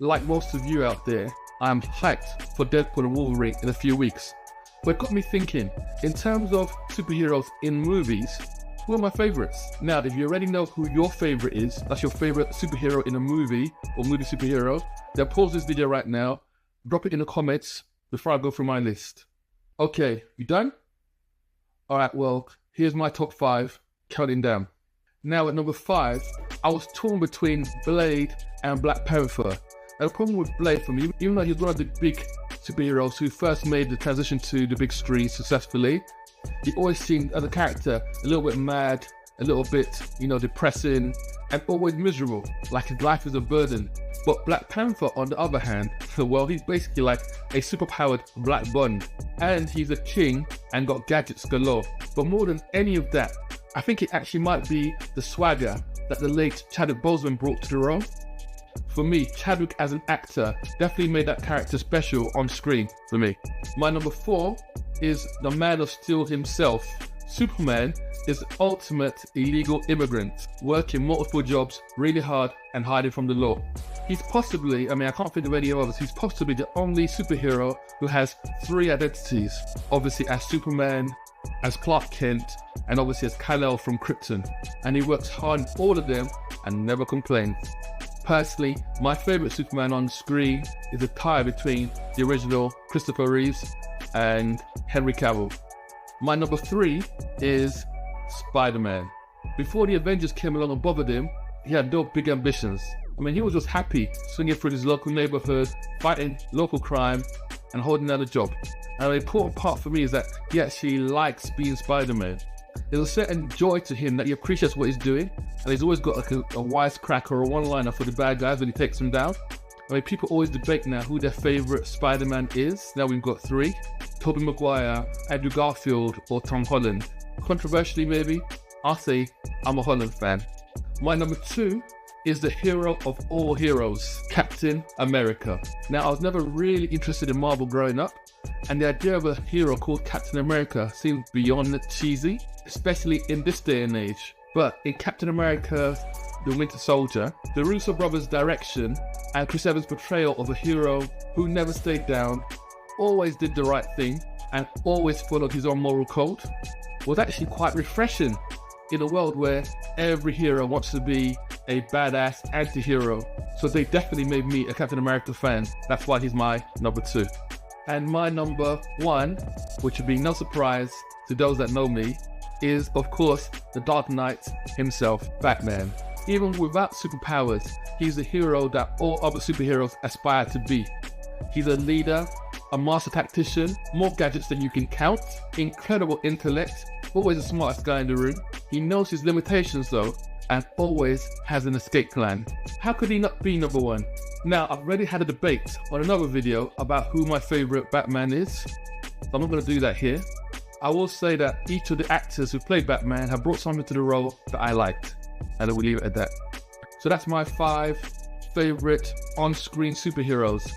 like most of you out there, I am hyped for Deadpool and Wolverine in a few weeks. But it got me thinking, in terms of superheroes in movies, who are my favorites? Now, if you already know who your favorite is, that's your favorite superhero in a movie or movie superhero, then pause this video right now, drop it in the comments before I go through my list. Okay, you done? Alright, well, here's my top 5, counting down. Now at number 5, I was torn between Blade and Black Panther. And the problem with Blade for me, even though he's one of the big superheroes who first made the transition to the big screen successfully, he always seemed, as a character, a little bit mad, a little bit, depressing, and always miserable, like his life is a burden. But Black Panther, on the other hand, well, he's basically like a superpowered Black Bond, and he's a king and got gadgets galore. But more than any of that, I think it actually might be the swagger that the late Chadwick Boseman brought to the role. For me, Chadwick as an actor definitely made that character special on screen for me. My number 4 is the Man of Steel himself. Superman is the ultimate illegal immigrant, working multiple jobs really hard and hiding from the law. He's possibly, I can't think of any others, he's possibly the only superhero who has 3 identities. Obviously as Superman, as Clark Kent, and obviously as Kal-El from Krypton. And he works hard in all of them and never complains. Personally, my favourite Superman on screen is a tie between the original Christopher Reeves and Henry Cavill. My number 3 is Spider-Man. Before the Avengers came along and bothered him, he had no big ambitions. He was just happy swinging through his local neighbourhood, fighting local crime and holding down a job. And the important part for me is that he actually likes being Spider-Man. There's a certain joy to him that he appreciates what he's doing, and he's always got like a wisecrack or a one-liner for the bad guys when he takes them down. People always debate now who their favourite Spider-Man is. Now we've got 3. Tobey Maguire, Andrew Garfield, or Tom Holland. Controversially maybe, I'll say I'm a Holland fan. My number 2 is the hero of all heroes, Captain America. Now, I was never really interested in Marvel growing up, and the idea of a hero called Captain America seems beyond cheesy, especially in this day and age. But in Captain America, The Winter Soldier, the Russo brothers' direction and Chris Evans' portrayal of a hero who never stayed down, always did the right thing, and always followed his own moral code, was actually quite refreshing in a world where every hero wants to be a badass anti-hero. So they definitely made me a Captain America fan. That's why he's my number 2. And my number 1, which would be no surprise to those that know me, is of course the Dark Knight himself, Batman. Even without superpowers, he's the hero that all other superheroes aspire to be. He's a leader, a master tactician, more gadgets than you can count, incredible intellect, always the smartest guy in the room. He knows his limitations though, and always has an escape plan. How could he not be number 1? Now, I've already had a debate on another video about who my favourite Batman is, so I'm not going to do that here. I will say that each of the actors who played Batman have brought something to the role that I liked, and I will leave it at that. So that's my 5 favourite on-screen superheroes.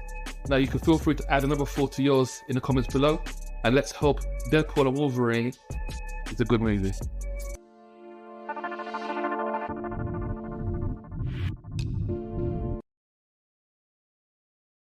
Now you can feel free to add another 4 to yours in the comments below, and let's hope Deadpool and Wolverine is a good movie.